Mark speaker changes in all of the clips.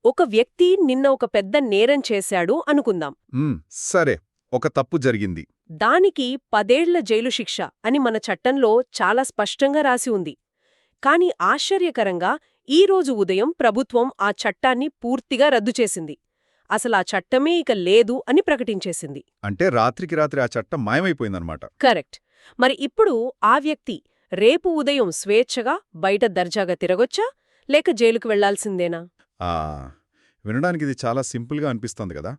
Speaker 1: ఒక వ్యక్తి నిన్న ఒక పెద్ద నేరం చేశాడు అనుకుందాం.
Speaker 2: సరే, ఒక తప్పు జరిగింది.
Speaker 1: దానికి 10 ఏళ్ల జైలు శిక్ష అని మన చట్టంలో చాలా స్పష్టంగా రాసి ఉంది. కాని ఆశ్చర్యకరంగా ఈ రోజు ఉదయం ప్రభుత్వం ఆ చట్టాన్ని పూర్తిగా రద్దు చేసింది. అసలా చట్టమే ఇక లేదు అని ప్రకటించేసింది.
Speaker 2: అంటే రాత్రికి రాత్రి ఆ చట్టం మాయమైపోయిందన్నమాట.
Speaker 1: కరెక్ట్. మరి ఇప్పుడు ఆ వ్యక్తి రేపు ఉదయం స్వేచ్ఛగా బయట దర్జాగా తిరగొచ్చా లేక జైలుకు వెళ్లాల్సిందేనా?
Speaker 2: ఆ వినడానికి ఇది చాలా సింపుల్గా అనిపిస్తోంది కదా.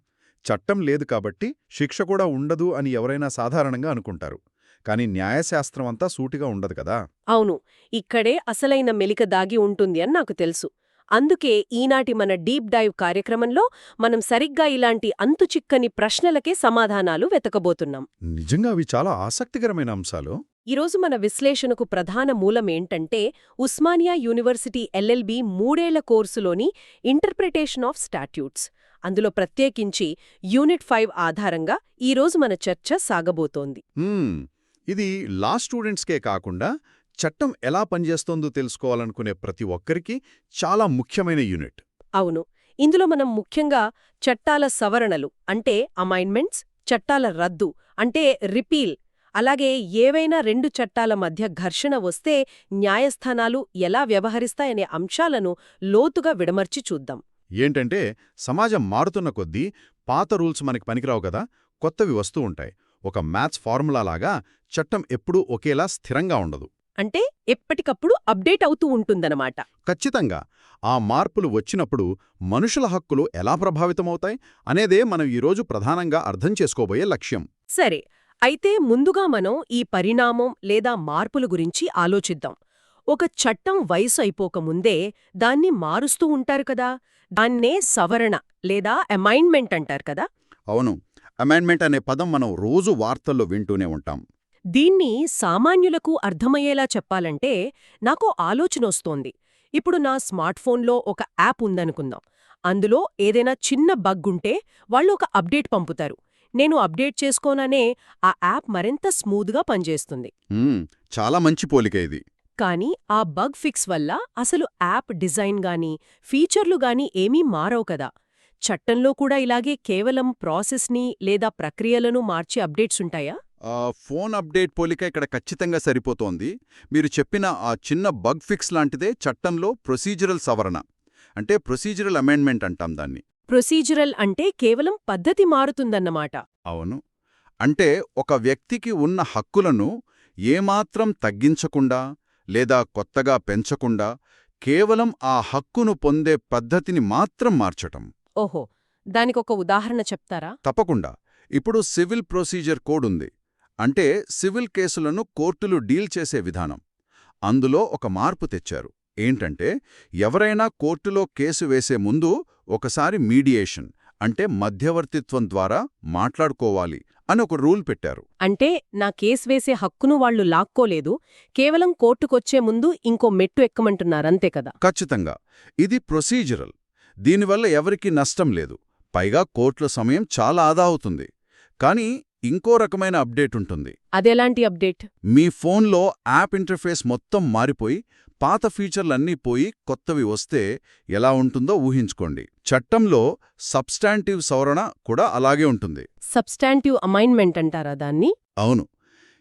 Speaker 2: చట్టం లేదు కాబట్టి శిక్ష కూడా ఉండదు అని ఎవరైనా సాధారణంగా అనుకుంటారు. కానీ న్యాయశాస్త్రం అంతా సూటిగా ఉండదు కదా.
Speaker 1: అవును, ఇక్కడే అసలైన మెలిక దాగి ఉంటుంది అని నాకు తెలుసు. అందుకే ఈనాటి మన డీప్ డైవ్ కార్యక్రమంలో మనం సరిగ్గా ఇలాంటి అంతుచిక్కని ప్రశ్నలకే సమాధానాలు వెతకబోతున్నాం.
Speaker 2: నిజంగా అవి చాలా ఆసక్తికరమైన అంశాలు.
Speaker 1: ఈరోజు మన విశ్లేషణకు ప్రధాన మూలమేంటంటే ఉస్మానియా యూనివర్సిటీ ఎల్ఎల్బి 3 ఏళ్ల కోర్సులోని ఇంటర్ప్రిటేషన్ ఆఫ్ స్టాట్యూట్స్. అందులో ప్రత్యేకించి యూనిట్ 5 ఆధారంగా ఈరోజు మన చర్చ సాగబోతోంది.
Speaker 2: ఇది లా స్టూడెంట్స్కే కాకుండా చట్టం ఎలా పనిచేస్తోందో తెలుసుకోవాలనుకునే ప్రతి ఒక్కరికి చాలా ముఖ్యమైన యూనిట్.
Speaker 1: అవును, ఇందులో మనం ముఖ్యంగా చట్టాల సవరణలు అంటే అమైండ్మెంట్స్, చట్టాల రద్దు అంటే రిపీల్, అలాగే ఏవైనా 2 చట్టాల మధ్య ఘర్షణ వస్తే న్యాయస్థానాలు ఎలా వ్యవహరిస్తాయనే అంశాలను లోతుగా విడమర్చి చూద్దాం.
Speaker 2: ఏంటంటే సమాజం మారుతున్న కొద్దీ పాత రూల్స్ మనకి పనికిరావు కదా, కొత్తవి వస్తూ ఉంటాయి. ఒక మ్యాథ్స్ ఫార్ములాలాగా చట్టం ఎప్పుడూ ఒకేలా స్థిరంగా ఉండదు.
Speaker 1: అంటే ఎప్పటికప్పుడు అప్డేట్ అవుతూ ఉంటుందన్నమాట.
Speaker 2: ఖచ్చితంగా. ఆ మార్పులు వచ్చినప్పుడు మనుషుల హక్కులు ఎలా ప్రభావితమవుతాయి అనేదే మనం ఈరోజు ప్రధానంగా అర్థం చేసుకోబోయే లక్ష్యం.
Speaker 1: సరే, అయితే ముందుగా మనం ఈ పరిణామం లేదా మార్పుల గురించి ఆలోచిద్దాం. ఒక చట్టం వయసు అయిపోకముందే దాన్ని మారుస్తూ ఉంటారు కదా, దాన్నే సవరణ లేదా అమైండ్మెంట్ అంటారు కదా.
Speaker 2: అవును, అమెండ్మెంట్ అనే పదం మనం రోజు వార్తల్లో వింటూనే ఉంటాం.
Speaker 1: దీన్ని సామాన్యులకు అర్థమయ్యేలా చెప్పాలంటే నాకు ఆలోచనొస్తోంది. ఇప్పుడు నా స్మార్ట్ఫోన్లో ఒక యాప్ ఉందనుకుందాం. అందులో ఏదైనా చిన్న బగ్ ఉంటే వాళ్ళు ఒక అప్డేట్ పంపుతారు. నేను అప్డేట్ చేసుకోననే ఆ యాప్ మరింత స్మూత్గా పనిచేస్తుంది.
Speaker 2: చాలా మంచి పోలిక ఇది.
Speaker 1: కానీ ఆ బగ్ ఫిక్స్ వల్ల అసలు యాప్ డిజైన్ గానీ ఫీచర్లు గానీ ఏమీ మారవు కదా. చట్టంలో కూడా ఇలాగే కేవలం ప్రాసెస్ని లేదా ప్రక్రియలను మార్చి అప్డేట్స్ ఉంటాయా?
Speaker 2: ఫోన్ అప్డేట్ పోలిక ఇక్కడ ఖచ్చితంగా సరిపోతోంది. మీరు చెప్పిన ఆ చిన్న బగ్ ఫిక్స్ లాంటిదే చట్టంలో ప్రొసీజరల్ సవరణ, అంటే ప్రొసీజరల్ అమెండ్మెంట్ అంటాం దాన్ని.
Speaker 1: ప్రొసీజరల్ అంటే కేవలం పద్ధతి మారుతుందన్నమాట.
Speaker 2: అవును, అంటే ఒక వ్యక్తికి ఉన్న హక్కులను ఏమాత్రం తగ్గించకుండా లేదా కొత్తగా పెంచకుండా కేవలం ఆ హక్కును పొందే పద్ధతిని మాత్రం మార్చటం.
Speaker 1: ఓహో, దానికొక ఉదాహరణ చెప్తారా?
Speaker 2: తప్పకుండా. ఇప్పుడు సివిల్ ప్రొసీజర్ కోడ్ ఉంది. అంటే సివిల్ కేసులను కోర్టులు డీల్ చేసే విధానం. అందులో ఒక మార్పు తెచ్చారు. ఏంటంటే ఎవరైనా కోర్టులో కేసు వేసే ముందు ఒకసారి మీడియేషన్ అంటే మధ్యవర్తిత్వం ద్వారా మాట్లాడుకోవాలి అని ఒక రూల్ పెట్టారు.
Speaker 1: అంటే నా కేసు వేసే హక్కును వాళ్లు లాక్కోలేదు, కేవలం కోర్టుకొచ్చే ముందు ఇంకో మెట్టు ఎక్కమంటున్నారంతే కదా.
Speaker 2: ఖచ్చితంగా. ఇది ప్రొసీజరల్. దీనివల్ల ఎవరికీ నష్టం లేదు. పైగా కోర్టుల సమయం చాలా ఆదా అవుతుంది. కానీ ఇంకో రకమైన అప్డేట్ ఉంటుంది.
Speaker 1: అదెలాంటి అప్డేట్?
Speaker 2: మీ ఫోన్లో యాప్ ఇంటర్ఫేస్ మొత్తం మారిపోయి పాత ఫీచర్లన్నీ పోయి కొత్తవి వస్తే ఎలా ఉంటుందో ఊహించుకోండి. చట్టంలో సబ్స్టాంటివ్ సవరణ కూడా అలాగే ఉంటుంది.
Speaker 1: సబ్స్టాంటివ్ అమైండ్మెంట్ అంటారా దాన్ని?
Speaker 2: అవును,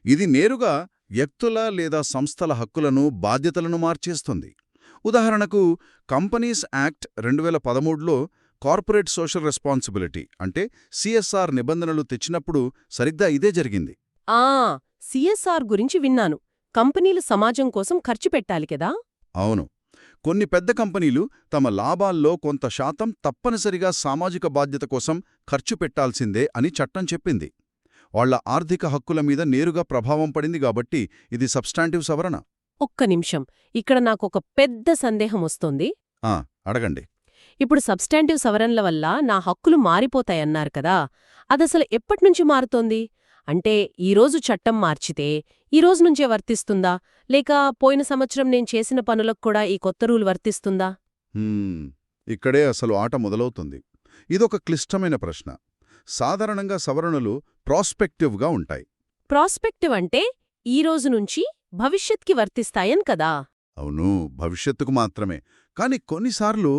Speaker 2: ఇది నేరుగా వ్యక్తుల లేదా సంస్థల హక్కులను బాధ్యతలను మార్చేస్తుంది. ఉదాహరణకు కంపెనీస్ యాక్ట్ 2013లో కార్పొరేట్ సోషల్ రెస్పాన్సిబిలిటీ అంటే సిఎస్ఆర్ నిబంధనలు తెచ్చినప్పుడు సరిగ్గా ఇదే జరిగింది.
Speaker 1: సిఎస్ఆర్ గురించి విన్నాను. కంపెనీలు సమాజం కోసం ఖర్చు పెట్టాలి కదా.
Speaker 2: అవును, కొన్ని పెద్ద కంపెనీలు తమ లాభాల్లో కొంత శాతం తప్పనిసరిగా సామాజిక బాధ్యత కోసం ఖర్చు పెట్టాల్సిందే అని చట్టం చెప్పింది. వాళ్ల ఆర్థిక హక్కుల మీద నేరుగా ప్రభావం పడింది కాబట్టి ఇది సబ్స్టాంటివ్ సవరణ.
Speaker 1: ఒక్క నిమిషం, ఇక్కడ నాకొక పెద్ద సందేహం వస్తోంది.
Speaker 2: అడగండి.
Speaker 1: ఇప్పుడు సబ్స్టాంటివ్ సవరణల వల్ల నా హక్కులు మారిపోతాయన్నారు కదా, అదసలు ఎప్పటినుంచి మారుతోంది? అంటే ఈరోజు చట్టం మార్చితే ఈ రోజు నుంచే వర్తిస్తుందా, లేక పోయిన సంవత్సరం నేను చేసిన పనులకు కూడా ఈ కొత్త రూల్ వర్తిస్తుందా?
Speaker 2: ఇక్కడే అసలు ఆట మొదలవుతుంది. ఇదొక క్లిష్టమైన ప్రశ్న. సాధారణంగా సవరణలు ప్రాస్పెక్టివ్గా ఉంటాయి.
Speaker 1: ప్రాస్పెక్టివ్ అంటే ఈ రోజు నుంచి భవిష్యత్కి వర్తిస్తాయని కదా.
Speaker 2: అవును, భవిష్యత్తుకు మాత్రమే. కాని కొన్నిసార్లు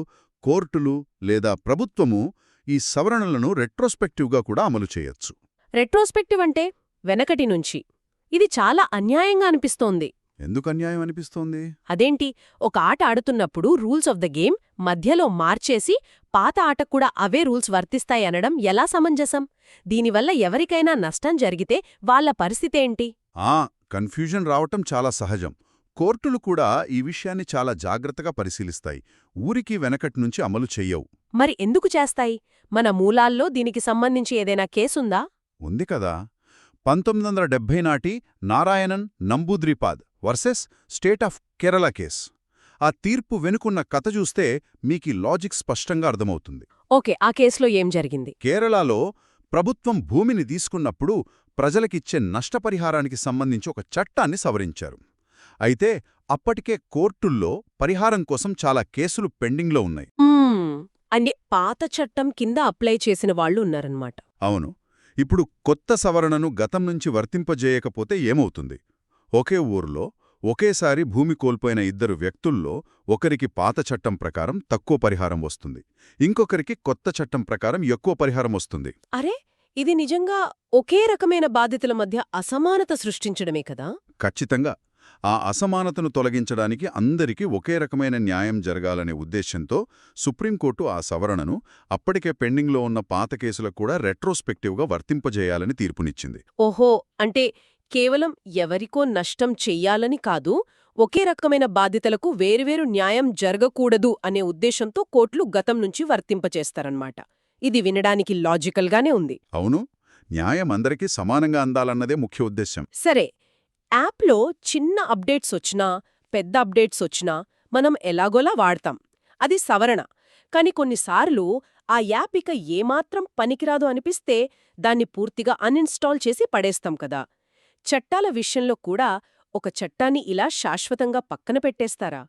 Speaker 2: కోర్టులు లేదా ప్రభుత్వము ఈ సవరణలను రెట్రోస్పెక్టివ్గా కూడా అమలు చేయొచ్చు.
Speaker 1: రెట్రోస్పెక్టివ్ అంటే వెనకటి నుంచి. ఇది చాలా అన్యాయంగా అనిపిస్తోంది.
Speaker 2: ఎందుకు అన్యాయం అనిపిస్తోంది?
Speaker 1: అదేంటి, ఒక ఆట ఆడుతున్నప్పుడు రూల్స్ ఆఫ్ ద గేమ్ మధ్యలో మార్చేసి పాత ఆటకు కూడా అవే రూల్స్ వర్తిస్తాయనడం ఎలా సమంజసం? దీనివల్ల ఎవరికైనా నష్టం జరిగితే వాళ్ళ పరిస్థితేంటి?
Speaker 2: కన్ఫ్యూజన్ రావటం చాలా సహజం. కోర్టులు కూడా ఈ విషయాన్ని చాలా జాగ్రత్తగా పరిశీలిస్తాయి. ఊరికి వెనకట్నుంచి అమలు చెయ్యవు.
Speaker 1: మరి ఎందుకు చేస్తాయి? మన మూలాల్లో దీనికి సంబంధించి ఏదైనా కేసుందా?
Speaker 2: ఉంది కదా. 1970 నాటి Narayanan Namboodiripad versus state of Kerala case. ఆ తీర్పు వెనుకున్న కథ చూస్తే మీకీ లాజిక్ స్పష్టంగా అర్థమవుతుంది.
Speaker 1: ఓకే, ఆ కేసులో ఏం జరిగింది?
Speaker 2: కేరళలో ప్రభుత్వం భూమిని తీసుకున్నప్పుడు ప్రజలకిచ్చే నష్టపరిహారానికి సంబంధించి ఒక చట్టాన్ని సవరించారు. అయితే అప్పటికే కోర్టుల్లో పరిహారం కోసం చాలా కేసులు పెండింగ్లో ఉన్నాయి.
Speaker 1: అంటే పాత చట్టం కింద అప్లై చేసిన వాళ్ళు ఉన్నారన్నమాట.
Speaker 2: అవును. ఇప్పుడు కొత్త సవరణను గతం నుంచి వర్తింపజేయకపోతే ఏమవుతుంది? ఒకే ఊర్లో ఒకేసారి భూమి కోల్పోయిన ఇద్దరు వ్యక్తుల్లో ఒకరికి పాత చట్టం ప్రకారం తక్కువ పరిహారం వస్తుంది, ఇంకొకరికి కొత్త చట్టం ప్రకారం ఎక్కువ పరిహారం వస్తుంది.
Speaker 1: అరే, ఇది నిజంగా ఒకే రకమైన బాధ్యతల మధ్య అసమానత సృష్టించడమే కదా?
Speaker 2: ఖచ్చితంగా. ఆ అసమానతను తొలగించడానికి అందరికీ ఒకే రకమైన న్యాయం జరగాలనే ఉద్దేశ్యంతో సుప్రీంకోర్టు ఆ సవరణను అప్పటికే పెండింగ్లో ఉన్న పాత కేసులకు కూడా రెట్రోస్పెక్టివ్గా వర్తింపజేయాలని తీర్పునిచ్చింది.
Speaker 1: ఓహో, అంటే కేవలం ఎవరికో నష్టం చెయ్యాలని కాదు, ఒకే రకమైన బాధ్యతలకు వేరువేరు న్యాయం జరగకూడదు అనే ఉద్దేశంతో కోర్టులు గతం నుంచి వర్తింపచేస్తారన్నమాట. ఇది వినడానికి లాజికల్గానే ఉంది.
Speaker 2: అవును. న్యాయం అందరికీ సమానంగా అందాలన్నదే ముఖ్య ఉద్దేశ్యం.
Speaker 1: సరే, యాప్లో చిన్న అప్డేట్స్ వచ్చినా పెద్ద అప్డేట్స్ వచ్చినా మనం ఎలాగోలా వాడతాం, అది సవరణ. కాని కొన్నిసార్లు ఆ యాప్ ఇక ఏమాత్రం పనికిరాదు అనిపిస్తే దాన్ని పూర్తిగా అన్ఇన్స్టాల్ చేసి పడేస్తాం కదా. చట్టాల విషయంలో కూడా ఒక చట్టాన్ని ఇలా శాశ్వతంగా పక్కన పెట్టేస్తారా?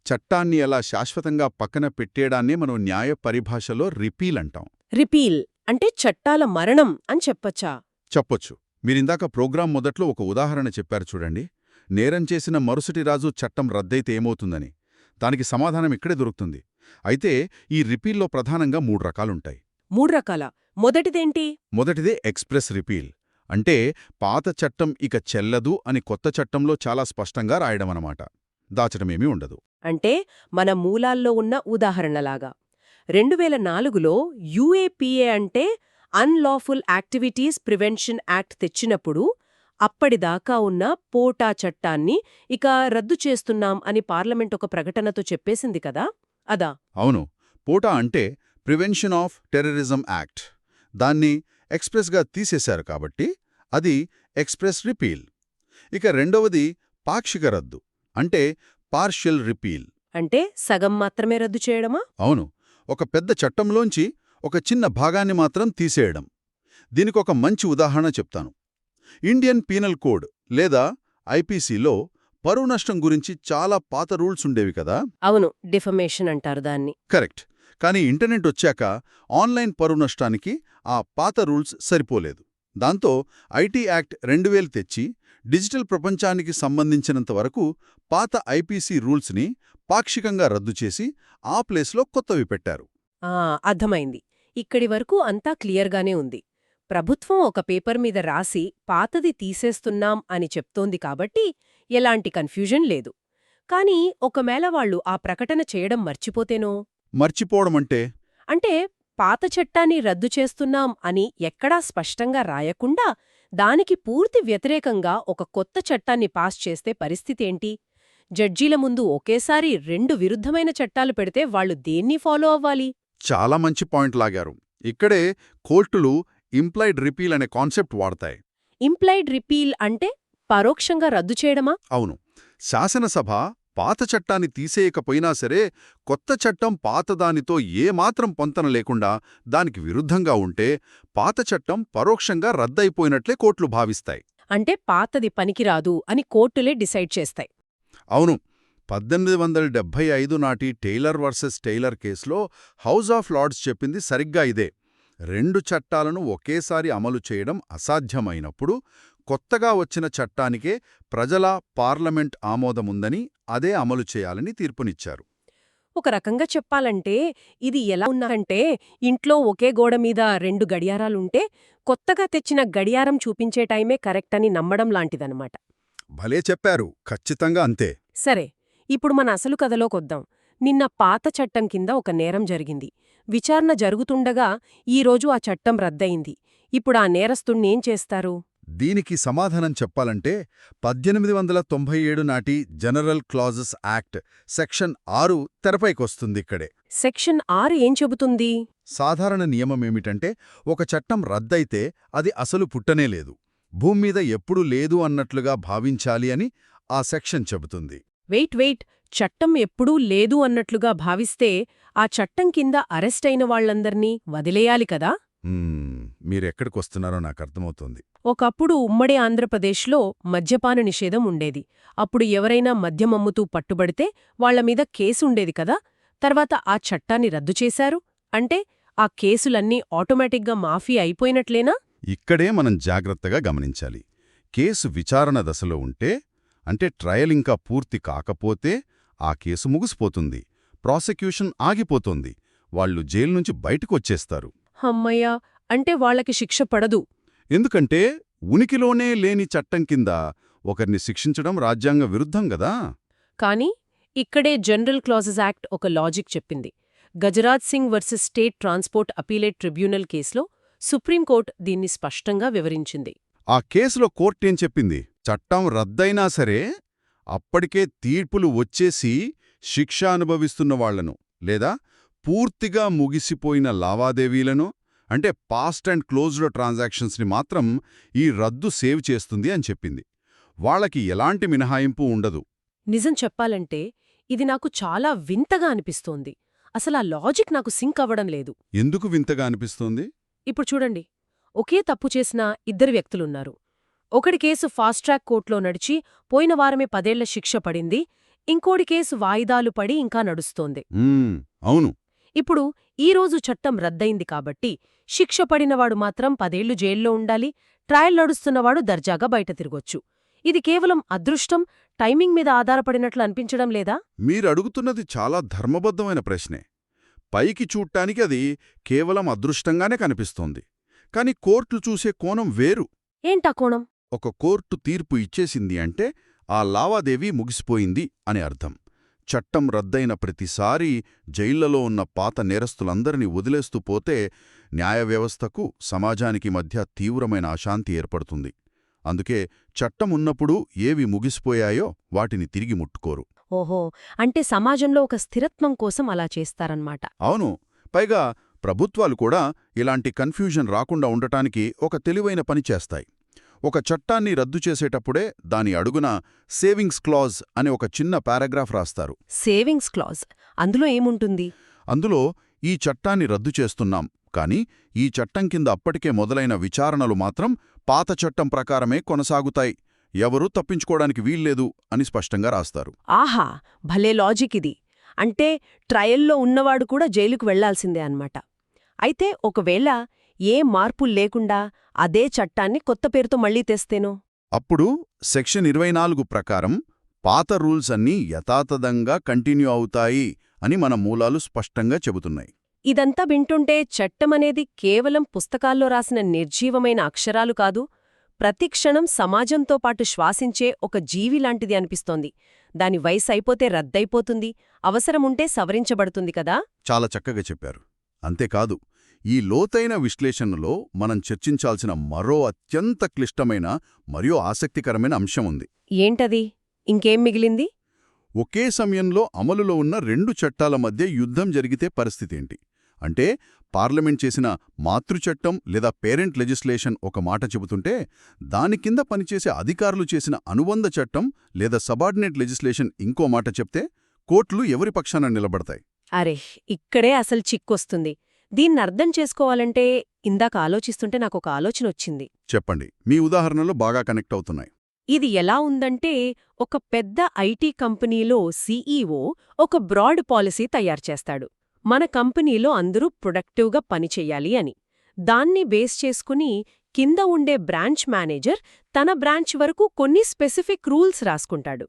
Speaker 2: చట్టాన్ని అలా శాశ్వతంగా పక్కన పెట్టేయడాన్నే మనం న్యాయ పరిభాషలో రిపీల్ అంటాం.
Speaker 1: రిపీల్ అంటే చట్టాల మరణం అని చెప్పచ్చా?
Speaker 2: చెప్పొచ్చు. మీరిందాక ప్రోగ్రాం మొదట్లో ఒక ఉదాహరణ చెప్పారు చూడండి. నేరం చేసిన మరుసటి రాజు చట్టం రద్దయితే ఏమవుతుందని. దానికి సమాధానం ఇక్కడే దొరుకుతుంది. అయితే ఈ రిపీల్లో ప్రధానంగా 3 రకాలుంటాయి.
Speaker 1: 3 రకాలా? మొదటిదేంటి?
Speaker 2: మొదటిదే ఎక్స్ప్రెస్ రిపీల్. అంటే పాత చట్టం ఇక చెల్లదు అని కొత్త చట్టంలో చాలా స్పష్టంగా రాయడమన్నమాట. దాచడమేమీ ఉండదు.
Speaker 1: అంటే మన మూలాల్లో ఉన్న ఉదాహరణలాగా 2004లో యూఏపీఏ అంటే అన్లాఫుల్ యాక్టివిటీస్ ప్రివెన్షన్ యాక్ట్ తెచ్చినప్పుడు అప్పటిదాకా ఉన్న పోటా చట్టాన్ని ఇక రద్దు చేస్తున్నాం అని పార్లమెంట్ ఒక ప్రకటనతో చెప్పేసింది కదా, అదా?
Speaker 2: అవును. పోటా అంటే ప్రివెన్షన్ ఆఫ్ టెర్రరిజం యాక్ట్. దాన్ని ఎక్స్ప్రెస్గా తీసేశారు కాబట్టి అది ఎక్స్ప్రెస్ రిపీల్. ఇక రెండవది పాక్షిక రద్దు అంటే పార్షియల్ రిపీల్.
Speaker 1: అంటే సగం మాత్రమే రద్దు చేయడమా?
Speaker 2: అవును. ఒక పెద్ద చట్టంలోంచి ఒక చిన్న భాగాన్ని మాత్రం తీసేయడం. దీనికొక మంచి ఉదాహరణ చెప్తాను. ఇండియన్ పీనల్ కోడ్ లేదా ఐపీసీలో పరువు నష్టం గురించి చాలా పాత రూల్స్ ఉండేవి కదా.
Speaker 1: అవును, డిఫమేషన్ అంటారు దాన్ని.
Speaker 2: కరెక్ట్. కానీ ఇంటర్నెట్ వచ్చాక ఆన్లైన్ పరువు నష్టానికి ఆ పాత రూల్స్ సరిపోలేదు. దాంతో ఐటీ యాక్ట్ 2000 తెచ్చి డిజిటల్ ప్రపంచానికి సంబంధించినంత వరకు పాత ఐపీసీ రూల్స్ని పాక్షికంగా రద్దు చేసి ఆ ప్లేస్లో కొత్తవి పెట్టారు.
Speaker 1: అర్థమైంది. ఇక్కడి వరకు అంతా క్లియర్గానే ఉంది. ప్రభుత్వం ఒక పేపర్ మీద రాసి పాతది తీసేస్తున్నాం అని చెప్తోంది కాబట్టి ఎలాంటి కన్ఫ్యూజన్ లేదు. కానీ ఒకవేళ వాళ్ళు ఆ ప్రకటన చేయడం మర్చిపోతేనో?
Speaker 2: మర్చిపోవడమంటే?
Speaker 1: అంటే పాత చట్టాన్ని రద్దు చేస్తున్నాం అని ఎక్కడా స్పష్టంగా రాయకుండా దానికి పూర్తి వ్యతిరేకంగా ఒక కొత్త చట్టాన్ని పాస్ చేస్తే పరిస్థితేంటి? జడ్జీల ముందు ఒకేసారి 2 విరుద్ధమైన చట్టాలు పెడితే వాళ్లు దేన్ని ఫాలో అవ్వాలి?
Speaker 2: చాలా మంచి పాయింట్ లాగారు. ఇక్కడే కోర్టులు ఇంప్లైడ్ రిపీల్ అనే కాన్సెప్ట్ వాడతాయి.
Speaker 1: ఇంప్లైడ్ రిపీల్ అంటే పరోక్షంగా రద్దు చేయడమా?
Speaker 2: అవును. శాసనసభ పాత చట్టాన్ని తీసేయకపోయినా సరే కొత్త చట్టం పాతదానితో ఏమాత్రం పొంతన లేకుండా దానికి విరుద్ధంగా ఉంటే పాత చట్టం పరోక్షంగా రద్దయిపోయినట్లే కోర్టులు భావిస్తాయి.
Speaker 1: అంటే పాతది పనికిరాదు అని కోర్టులే డిసైడ్ చేస్తాయి.
Speaker 2: అవును. 1875 నాటి టెయిలర్ వర్సెస్ టెయిలర్ కేసులో హౌస్ ఆఫ్ లార్డ్స్ చెప్పింది సరిగ్గా ఇదే. 2 చట్టాలను ఒకేసారి అమలు చేయడం అసాధ్యమైనప్పుడు కొత్తగా వచ్చిన చట్టానికే ప్రజల పార్లమెంట్ ఆమోదముందని అదే అమలు చేయాలని తీర్పునిచ్చారు.
Speaker 1: ఒక రకంగా చెప్పాలంటే ఇది ఎలా ఉన్నారంటే ఇంట్లో ఒకే గోడ మీద 2 గడియారాలుంటే కొత్తగా తెచ్చిన గడియారం చూపించే టైమే కరెక్ట్ అని నమ్మడం లాంటిదనమాట.
Speaker 2: భలే చెప్పారు. ఖచ్చితంగా అంతే.
Speaker 1: సరే, ఇప్పుడు మన అసలు కథలోకొద్దాం. నిన్న పాత చట్టం కింద ఒక నేరం జరిగింది. విచారణ జరుగుతుండగా ఈరోజు ఆ చట్టం రద్దయింది. ఇప్పుడా నేరస్తుణ్ణేం చేస్తారు?
Speaker 2: దీనికి సమాధానం చెప్పాలంటే 1897 నాటి జనరల్ క్లాజెస్ యాక్ట్ సెక్షన్ 6 తెరపైకొస్తుందిక్కడే.
Speaker 1: సెక్షన్ 6 ఏం చెబుతుంది?
Speaker 2: సాధారణ నియమమేమిటంటే ఒక చట్టం రద్దయితే అది అసలు పుట్టనే లేదు, భూమ్మీద ఎప్పుడూ లేదు అన్నట్లుగా భావించాలి అని ఆ సెక్షన్ చెబుతుంది.
Speaker 1: వెయిట్, చట్టం ఎప్పుడూ లేదు అన్నట్లుగా భావిస్తే ఆ చట్టం కింద అరెస్టైన వాళ్లందర్నీ వదిలేయాలి కదా?
Speaker 2: మీరెక్కడికొస్తున్నారో నాకర్థమవుతోంది.
Speaker 1: ఒకప్పుడు ఉమ్మడి ఆంధ్రప్రదేశ్లో మద్యపాన నిషేధం ఉండేది. అప్పుడు ఎవరైనా మద్యమమ్ముతూ పట్టుబడితే వాళ్లమీద కేసుండేది కదా. తర్వాత ఆ చట్టాన్ని రద్దు చేశారు. అంటే ఆ కేసులన్నీ ఆటోమేటిక్గా మాఫీ అయిపోయినట్లేనా?
Speaker 2: ఇక్కడే మనం జాగ్రత్తగా గమనించాలి. కేసు విచారణ దశలో ఉంటే, అంటే ట్రయల్ ఇంకా పూర్తి కాకపోతే ఆ కేసు ముగిసిపోతుంది, ప్రాసిక్యూషన్ ఆగిపోతుంది, వాళ్లు జైలు నుంచి బయటకొచ్చేస్తారు.
Speaker 1: హమ్మయ్యా, అంటే వాళ్లకి శిక్ష పడదు.
Speaker 2: ఎందుకంటే ఉనికిలోనే లేని చట్టం కింద ఒకరిని శిక్షించడం రాజ్యాంగ విరుద్ధం గదా.
Speaker 1: కానీ ఇక్కడే జనరల్ క్లాజెస్ యాక్ట్ ఒక లాజిక్ చెప్పింది. Gajraj Singh versus state transport appellate tribunal కేసులో సుప్రీంకోర్టు దీన్ని స్పష్టంగా వివరించింది.
Speaker 2: ఆ కేసులో కోర్టేం చెప్పింది? చట్టం రద్దయినా సరే అప్పటికే తీర్పులు వచ్చేసి శిక్ష అనుభవిస్తున్న వాళ్లను, లేదా పూర్తిగా ముగిసిపోయిన లావాదేవీలను, అంటే పాస్ట్ అండ్ క్లోజ్డ్ ట్రాన్సాక్షన్స్ని మాత్రం ఈ రద్దు సేవ్ చేస్తుంది అని చెప్పింది. వాళ్లకి ఎలాంటి మినహాయింపు ఉండదు.
Speaker 1: నిజం చెప్పాలంటే ఇది నాకు చాలా వింతగా అనిపిస్తోంది. అసలా లాజిక్ నాకు సింక్ అవ్వడం లేదు.
Speaker 2: ఎందుకు వింతగా అనిపిస్తోంది?
Speaker 1: ఇప్పుడు చూడండి, ఒకే తప్పు చేసిన ఇద్దరు వ్యక్తులున్నారు. ఒకడి కేసు ఫాస్ట్ ట్రాక్ కోర్టులో నడిచి పోయిన వారమే 10 ఏళ్ల శిక్ష పడింది. ఇంకోడి కేసు వాయిదాలు పడి ఇంకా నడుస్తోంది.
Speaker 2: అవును.
Speaker 1: ఇప్పుడు ఈరోజు చట్టం రద్దయింది కాబట్టి శిక్ష పడినవాడు మాత్రం 10 ఏళ్లు జైల్లో ఉండాలి, ట్రయల్ నడుస్తున్నవాడు దర్జాగా బయట తిరగొచ్చు. ఇది కేవలం అదృష్టం, టైమింగ్ మీద ఆధారపడినట్లు అనిపించడం లేదా?
Speaker 2: మీరడుగుతున్నది చాలా ధర్మబద్ధమైన ప్రశ్నే. పైకి చూడ్డానికి అది కేవలం అదృష్టంగానే కనిపిస్తోంది. కాని కోర్టులు చూసే కోణం వేరు.
Speaker 1: ఏంటా కోణం?
Speaker 2: ఒక కోర్టు తీర్పు ఇచ్చేసింది అంటే ఆ లావాదేవీ ముగిసిపోయింది అని అర్థం. చట్టం రద్దయిన ప్రతిసారీ జైళ్లలో ఉన్న పాత నేరస్తులందరినీ వదిలేస్తూ పోతే న్యాయ వ్యవస్థకు, సమాజానికి మధ్య తీవ్రమైన అశాంతి ఏర్పడుతుంది. అందుకే చట్టం ఉన్నప్పుడు ఏవి ముగిసిపోయాయో వాటిని తిరిగి ముట్టుకోరు.
Speaker 1: ఓహో, అంటే సమాజంలో ఒక స్థిరత్వం కోసం అలా చేస్తారన్నమాట.
Speaker 2: అవును. పైగా ప్రభుత్వాలు కూడా ఇలాంటి కన్ఫ్యూజన్ రాకుండా ఉండటానికి ఒక తెలివైన పని చేస్తాయి. ఒక చట్టాన్ని రద్దు చేసేటప్పుడే దాని అడుగున సేవింగ్స్ క్లాజ్ అనే ఒక చిన్న పారాగ్రాఫ్ రాస్తారు.
Speaker 1: సేవింగ్స్ క్లాజ్ అందులో ఏముంటుంది?
Speaker 2: అందులో ఈ చట్టాన్ని రద్దు చేస్తున్నాం, కానీ ఈ చట్టం కింద అప్పటికే మొదలైన విచారణలు మాత్రం పాత చట్టం ప్రకారమే కొనసాగుతాయి, ఎవరూ తప్పించుకోవడానికి వీల్లేదు అని స్పష్టంగా రాస్తారు.
Speaker 1: ఆహా, భలే లాజిక్ ఇది. అంటే ట్రయల్లో ఉన్నవాడు కూడా జైలుకు వెళ్లాల్సిందే అన్నమాట. అయితే ఒకవేళ ఏ మార్పుల్లేకుండా అదే చట్టాన్ని కొత్త పేరుతో మళ్లీ తెస్తేనో?
Speaker 2: అప్పుడు సెక్షన్ 24 ప్రకారం పాత రూల్స్ అన్నీ యథాతథంగా కంటిన్యూ అవుతాయి అని మన మూలాలు స్పష్టంగా చెబుతున్నాయి.
Speaker 1: ఇదంతా వింటుంటే చట్టమనేది కేవలం పుస్తకాల్లో రాసిన నిర్జీవమైన అక్షరాలు కాదు, ప్రతిక్షణం సమాజంతో పాటు శ్వాసించే ఒక జీవిలాంటిది అనిపిస్తోంది. దాని వయసు అయిపోతే రద్దయిపోతుంది, అవసరముంటే సవరించబడుతుంది కదా.
Speaker 2: చాలా చక్కగా చెప్పారు. అంతేకాదు, ఈ లోతైన విశ్లేషణలో మనం చర్చించాల్సిన మరో అత్యంత క్లిష్టమైన మరియు ఆసక్తికరమైన అంశం ఉంది.
Speaker 1: ఏంటది? ఇంకేం మిగిలింది?
Speaker 2: ఒకే సమయంలో అమలులో ఉన్న 2 చట్టాల మధ్య యుద్ధం జరిగితే పరిస్థితేంటి? అంటే పార్లమెంట్ చేసిన మాతృచట్టం లేదా పేరెంట్ లెజిస్లేషన్ ఒక మాట చెబుతుంటే, దాని కింద పనిచేసే అధికారులు చేసిన అనుబంధ చట్టం లేదా సబార్డినేట్ లెజిస్లేషన్ ఇంకో మాట చెప్తే కోర్టులు ఎవరి పక్షాన నిలబడతాయి?
Speaker 1: అరే, ఇక్కడే అసలు చిక్కొస్తుంది. దీన్నర్థం చేసుకోవాలంటే ఇందాక ఆలోచిస్తుంటే నాకొక ఆలోచనొచ్చింది.
Speaker 2: చెప్పండి. మీ ఉదాహరణలు బాగా కనెక్ట్ అవుతున్నాయి.
Speaker 1: ఇది ఎలా ఉందంటే, ఒక పెద్ద ఐటీ కంపెనీలో సీఈఓ ఒక బ్రాడ్ పాలసీ తయారుచేస్తాడు. మన కంపెనీలో అందరూ ప్రొడక్టివ్గా పనిచెయ్యాలి అని. దాన్ని బేస్ చేసుకుని కింద ఉండే బ్రాంచ్ మేనేజర్ తన బ్రాంచ్ వరకు కొన్ని స్పెసిఫిక్ రూల్స్ రాసుకుంటాడు.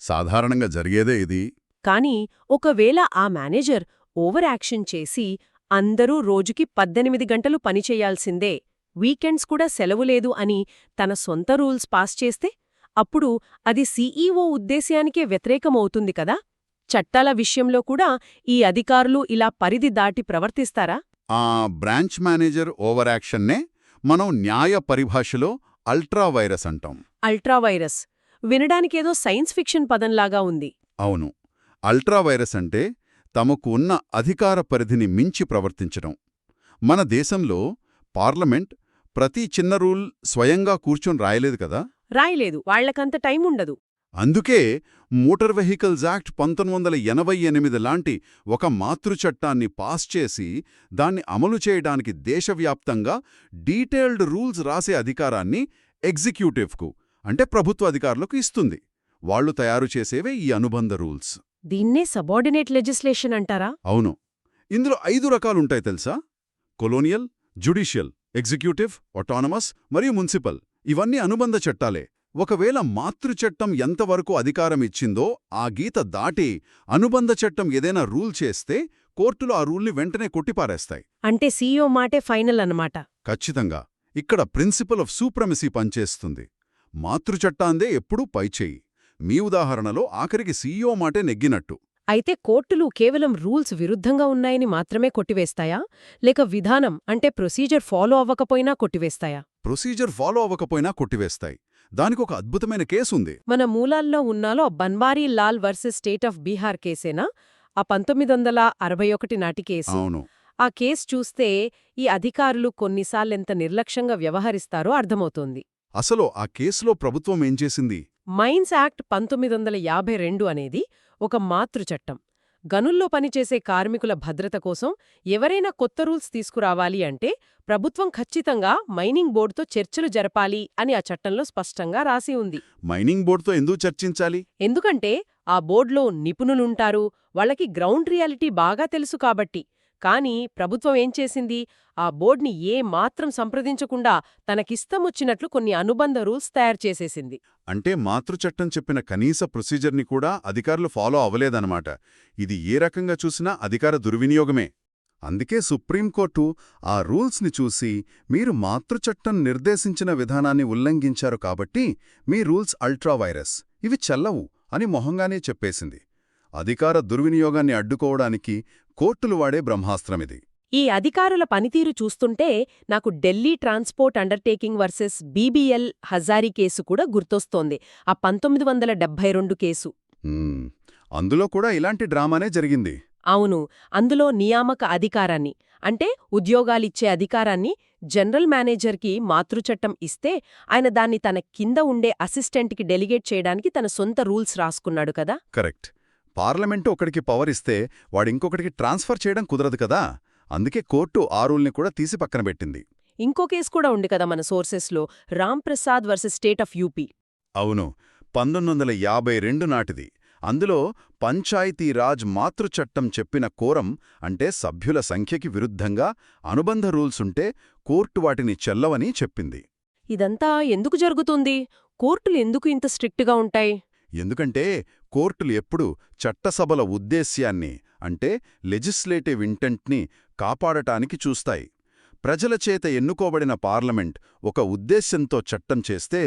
Speaker 2: సాధారణంగా జరిగేదే ఇది.
Speaker 1: కానీ ఒకవేళ ఆ మేనేజర్ ఓవర్ యాక్షన్ చేసి అందరూ రోజుకి 18 గంటలు పనిచేయాల్సిందే, వీకెండ్స్ కూడా సెలవులేదు అని తన సొంత రూల్స్ పాస్ చేస్తే అప్పుడు అది సీఈఓ ఉద్దేశ్యానికే వ్యతిరేకమవుతుంది కదా. చట్టాల విషయంలో కూడా ఈ అధికారులు ఇలా పరిధి దాటి ప్రవర్తిస్తారా?
Speaker 2: ఆ బ్రాంచ్ మేనేజర్ ఓవర్ యాక్షన్నే మనం న్యాయ పరిభాషలో అల్ట్రా వైరస్ అంటాం.
Speaker 1: అల్ట్రావైరస్ వినడానికేదో సైన్స్ ఫిక్షన్ పదంలాగా ఉంది.
Speaker 2: అవును, అల్ట్రా వైరస్ అంటే తమకు ఉన్న అధికార పరిధిని మించి ప్రవర్తించడం. మన దేశంలో పార్లమెంట్ ప్రతి చిన్న రూల్ స్వయంగా కూర్చొని రాయలేదు కదా.
Speaker 1: రాయలేదు, వాళ్లకంత టైం ఉండదు.
Speaker 2: అందుకే మోటార్ వెహికల్స్ యాక్ట్ 1988 లాంటి ఒక మాతృచట్టాన్ని పాస్ చేసి దాన్ని అమలు చేయడానికి దేశవ్యాప్తంగా డీటెయిల్డ్ రూల్స్ రాసే అధికారాన్ని ఎగ్జిక్యూటివ్కు, అంటే ప్రభుత్వ అధికారులకు ఇస్తుంది. వాళ్లు తయారు చేసేవే ఈ అనుబంధ రూల్స్.
Speaker 1: దీన్నే సబార్డినేట్ లెజిస్లేషన్ అంటారా?
Speaker 2: అవును. ఇందులో 5 రకాలుంటాయి తెలుసా? కొలోనియల్, జ్యుడిషియల్, ఎగ్జిక్యూటివ్, ఆటోనమస్ మరియు మున్సిపల్. ఇవన్నీ అనుబంధ చట్టాలే. ఒకవేళ మాతృచట్టం ఎంతవరకు అధికారమిచ్చిందో ఆ గీత దాటి అనుబంధ చట్టం ఏదైనా రూల్ చేస్తే కోర్టులు ఆ రూల్ని వెంటనే కొట్టిపారేస్తాయి.
Speaker 1: అంటే సీఈఓ మాటే ఫైనల్ అన్నమాట.
Speaker 2: ఖచ్చితంగా. ఇక్కడ ప్రిన్సిపల్ ఆఫ్ సూప్రమసీ పనిచేస్తుంది. మాతృచట్టాందే ఎప్పుడూ పైచేయి. మీ ఉదాహరణలో ఆఖరికి సీఈఓ మాటే నెగ్గినట్టు.
Speaker 1: అయితే కోర్టులు కేవలం రూల్స్ విరుద్ధంగా ఉన్నాయని మాత్రమే కొట్టివేస్తాయా, లేక విధానం అంటే ప్రొసీజర్ ఫాలో అవ్వకపోయినా కొట్టివేస్తాయా?
Speaker 2: ప్రొసీజర్ ఫాలో అవ్వకపోయినా కొట్టివేస్తాయి. దానికొక అద్భుతమైన కేసుంది.
Speaker 1: మన మూలాల్లో ఉన్నాలో Banwari Lal versus state of Bihar కేసేనా? ఆ 1961 నాటి కేసు.
Speaker 2: అవును.
Speaker 1: ఆ కేసు చూస్తే ఈ అధికారులు కొన్నిసార్లెంత నిర్లక్ష్యంగా వ్యవహరిస్తారో అర్థమవుతోంది.
Speaker 2: అసలు ఆ కేసులో ప్రభుత్వం ఏం చేసింది?
Speaker 1: మైన్స్ యాక్ట్ 1952 అనేది ఒక మాతృచట్టం. గనుల్లో పనిచేసే కార్మికుల భద్రత కోసం ఎవరైనా కొత్త రూల్స్ తీసుకురావాలి అంటే ప్రభుత్వం ఖచ్చితంగా మైనింగ్ బోర్డుతో చర్చలు జరపాలి అని ఆ చట్టంలో స్పష్టంగా రాసి ఉంది.
Speaker 2: మైనింగ్ బోర్డుతో ఎందుకు చర్చించాలి?
Speaker 1: ఎందుకంటే ఆ బోర్డులో నిపుణులుంటారు, వాళ్ళకి గ్రౌండ్ రియాలిటీ బాగా తెలుసు కాబట్టి. కానీ ప్రభుత్వం ఏం చేసింది? ఆ బోర్డ్ని ఏ మాత్రం సంప్రదించకుండా తనకిష్టమొచ్చినట్లు కొన్ని అనుబంధ రూల్స్ తయారు చేసేసింది.
Speaker 2: అంటే మాతృచట్టం చెప్పిన కనీస ప్రొసీజర్ని కూడా అధికారులు ఫాలో అవ్వలేదన్నమాట. ఇది ఏ రకంగా చూసినా అధికార దుర్వినియోగమే. అందుకే సుప్రీంకోర్టు ఆ రూల్స్ని చూసి, మీరు మాతృచట్టం నిర్దేశించిన విధానాన్ని ఉల్లంఘించారు కాబట్టి మీ రూల్స్ అల్ట్రా వైరస్, ఇవి చెల్లవు అని మొహంగానే చెప్పేసింది. అధికార దుర్వినియోగాన్ని అడ్డుకోవడానికి కోర్టులు వాడే బ్రహ్మాస్త్రమిది.
Speaker 1: ఈ అధికారుల పనితీరు చూస్తుంటే నాకు Delhi transport undertaking versus BBL Hazari case కూడా గుర్తొస్తోంది. ఆ 1972 కేసు.
Speaker 2: అందులో కూడా ఇలాంటి డ్రామానే జరిగింది.
Speaker 1: అవును. అందులో నియామక అధికారాన్ని, అంటే ఉద్యోగాలిచ్చే అధికారాన్ని జనరల్ మేనేజర్కి మాతృచట్టం ఇస్తే ఆయన దాన్ని తన కింద ఉండే అసిస్టెంట్కి డెలిగేట్ చేయడానికి తన సొంత రూల్స్ రాసుకున్నాడు కదా.
Speaker 2: కరెక్ట్. పార్లమెంటు ఒకడికి పవర్ ఇస్తే వాడింకొకటికి ట్రాన్స్ఫర్ చేయడం కుదరదు కదా. అందుకే కోర్టు ఆ రూల్ని కూడా తీసి పక్కన పెట్టింది.
Speaker 1: ఇంకో కేసు కూడా ఉంది కదా మన సోర్సెస్లో, Ram Prasad versus state of UP.
Speaker 2: అవును, 1952 నాటిది. అందులో పంచాయతీరాజ్ మాతృచట్టం చెప్పిన కోరం, అంటే సభ్యుల సంఖ్యకి విరుద్ధంగా అనుబంధ రూల్సుంటే కోర్టు వాటిని చెల్లవని చెప్పింది.
Speaker 1: ఇదంతా ఎందుకు జరుగుతుంది? కోర్టులు ఎందుకు ఇంత స్ట్రిక్ట్గా ఉంటాయి?
Speaker 2: ఎందుకంటే కోర్టులు ఎప్పుడూ చట్టసభల ఉద్దేశ్యాన్ని, అంటే లెజిస్లేటివ్ ఇంటెంట్ని కాపాడటానికి చూస్తాయి. ప్రజలచేత ఎన్నుకోబడిన పార్లమెంట్ ఒక ఉద్దేశ్యంతో చట్టం చేస్తే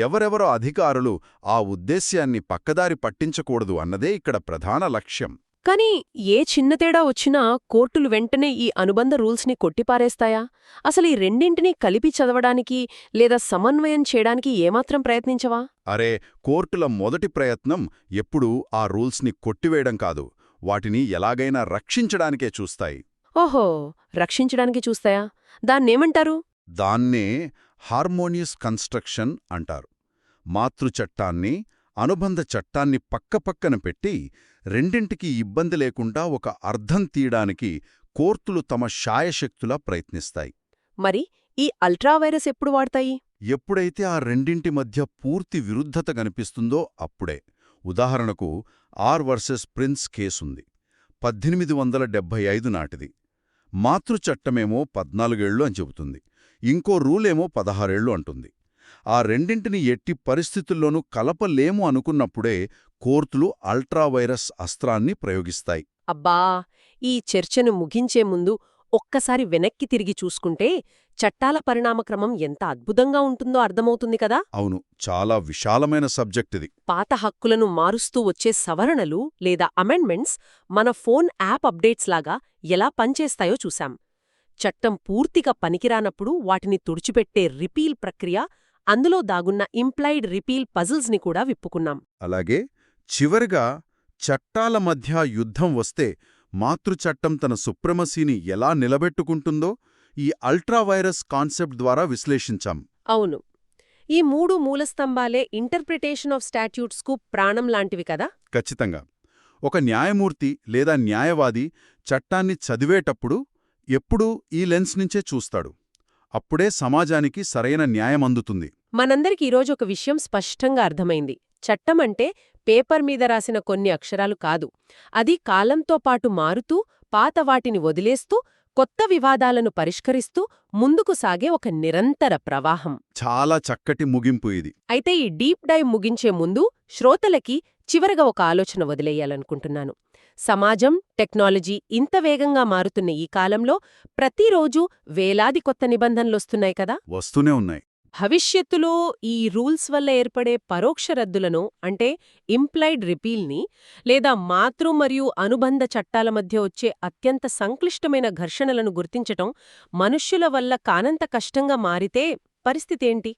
Speaker 2: ఎవరెవరో అధికారులు ఆ ఉద్దేశ్యాన్ని పక్కదారి పట్టించకూడదు అన్నదే ఇక్కడ ప్రధాన లక్ష్యం.
Speaker 1: కానీ ఏ చిన్న తేడా వచ్చినా కోర్టులు వెంటనే ఈ అనుబంధ రూల్స్ని కొట్టిపారేస్తాయా? అసలు ఈ రెండింటినీ కలిపి చదవడానికి లేదా సమన్వయం చేయడానికి ఏమాత్రం ప్రయత్నించవా?
Speaker 2: అరే, కోర్టుల మొదటి ప్రయత్నం ఎప్పుడూ ఆ రూల్స్ని కొట్టివేయడం కాదు, వాటిని ఎలాగైనా రక్షించడానికే చూస్తాయి.
Speaker 1: ఓహో, రక్షించడానికి చూస్తాయా? దాన్నేమంటారు?
Speaker 2: దాన్నే హార్మోనియస్ కన్స్ట్రక్షన్ అంటారు. మాతృచట్టాన్ని, అనుబంధ చట్టాన్ని పక్కపక్కన పెట్టి రెండింటికీ ఇబ్బంది లేకుండా ఒక అర్థం తీయడానికి కోర్టులు తమ శాయశక్తులా ప్రయత్నిస్తాయి.
Speaker 1: మరి ఈ అల్ట్రావైరస్ ఎప్పుడు వాడతాయి?
Speaker 2: ఎప్పుడైతే ఆ రెండింటి మధ్య పూర్తి విరుద్ధత కనిపిస్తుందో అప్పుడే. ఉదాహరణకు ఆర్ వర్సెస్ ప్రిన్స్ కేసుంది, 1875 నాటిది. మాతృచట్టమేమో 14 ఏళ్లు అని చెబుతుంది, ఇంకో రూలేమో 16 ఏళ్లు అంటుంది. ఆ రెండింటిని ఎట్టి పరిస్థితుల్లోనూ కలపలేము అనుకున్నప్పుడే కోర్టులు అల్ట్రావైరస్ అస్త్రాన్ని ప్రయోగిస్తాయి.
Speaker 1: అబ్బా! ఈ చర్చను ముగించే ముందు ఒక్కసారి వెనక్కి తిరిగి చూసుకుంటే చట్టాల పరిణామక్రమం ఎంత అద్భుతంగా ఉంటుందో అర్థమవుతుంది కదా.
Speaker 2: అవును, చాలా విశాలమైన సబ్జెక్ట్ ఇది.
Speaker 1: పాత హక్కులను మారుస్తూ వచ్చే సవరణలు లేదా అమెండ్మెంట్స్ మన ఫోన్ యాప్ అప్డేట్స్ లాగా ఎలా పనిచేస్తాయో చూశాం. చట్టం పూర్తిగా పనికిరానప్పుడు వాటిని తుడిచిపెట్టే రిపీల్ ప్రక్రియ, అందులో దాగున్న ఇంప్లాయిడ్ రిపీల్ పజిల్స్ని కూడా విప్పుకున్నాం.
Speaker 2: అలాగే చివరిగా చట్టాల మధ్య యుద్ధం వస్తే మాతృచట్టం తన సుప్రమసీని ఎలా నిలబెట్టుకుంటుందో ఈ అల్ట్రావైరస్ కాన్సెప్ట్ ద్వారా విశ్లేషించాం.
Speaker 1: అవును, ఈ 3 మూలస్తంభాలే ఇంటర్ప్రిటేషన్ ఆఫ్ స్టాట్యూట్స్కు ప్రాణం లాంటివి కదా.
Speaker 2: ఖచ్చితంగా. ఒక న్యాయమూర్తి లేదా న్యాయవాది చట్టాన్ని చదివేటప్పుడు ఎప్పుడూ ఈ లెన్స్ నుంచే చూస్తాడు. అప్పుడే సమాజానికి సరైన న్యాయం అందుతుంది.
Speaker 1: మనందరికి ఈరోజు ఒక విషయం స్పష్టంగా అర్థమైంది. చట్టం అంటే పేపర్ మీద రాసిన కొన్ని అక్షరాలు కాదు. అది కాలంతో పాటు మారుతూ, పాత వాటిని వదిలేస్తూ, కొత్త వివాదాలను పరిష్కరిస్తూ ముందుకు సాగే ఒక నిరంతర ప్రవాహం.
Speaker 2: చాలా చక్కటి ముగింపు ఇది.
Speaker 1: అయితే ఈ డీప్ డైవ్ ముగించే ముందు శ్రోతలకి చివరగా ఒక ఆలోచన వదిలేయాలనుకుంటున్నాను. సమాజం, టెక్నాలజీ ఇంత వేగంగా మారుతున్న ఈ కాలంలో ప్రతిరోజూ వేలాది కొత్త నిబంధనలొస్తున్నాయి కదా.
Speaker 2: వస్తూనే ఉన్నాయి.
Speaker 1: భవిష్యత్తులో ఈ రూల్స్ వల్ల ఏర్పడే పరోక్ష రద్దులను, అంటే ఇంప్లాయిడ్ రిపీల్ని, లేదా మాతృ మరియు అనుబంధ చట్టాల మధ్య వచ్చే అత్యంత సంక్లిష్టమైన ఘర్షణలను గుర్తించటం మనుష్యుల వల్ల కానంత కష్టంగా మారితే పరిస్థితేంటి?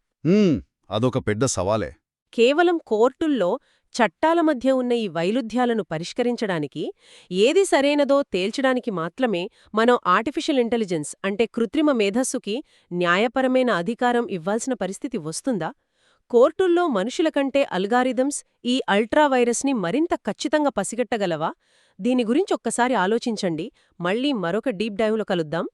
Speaker 2: అదొక పెద్ద సవాలే.
Speaker 1: కేవలం కోర్టుల్లో చట్టాల మధ్య ఉన్న ఈ వైరుధ్యాలను పరిష్కరించడానికి, ఏది సరైనదో తేల్చడానికి మాత్రమే మనం ఆర్టిఫిషియల్ ఇంటెలిజెన్స్ అంటే కృత్రిమ మేధస్సుకి న్యాయపరమైన అధికారం ఇవ్వాల్సిన పరిస్థితి వస్తుందా? కోర్టుల్లో మనుషుల కంటే అల్గారిథమ్స్ ఈ అల్ట్రావైరస్ని మరింత ఖచ్చితంగా పసిగట్టగలవా? దీని గురించి ఒక్కసారి ఆలోచించండి. మళ్ళీ మరొక డీప్ డైవ్లో కలుద్దాం.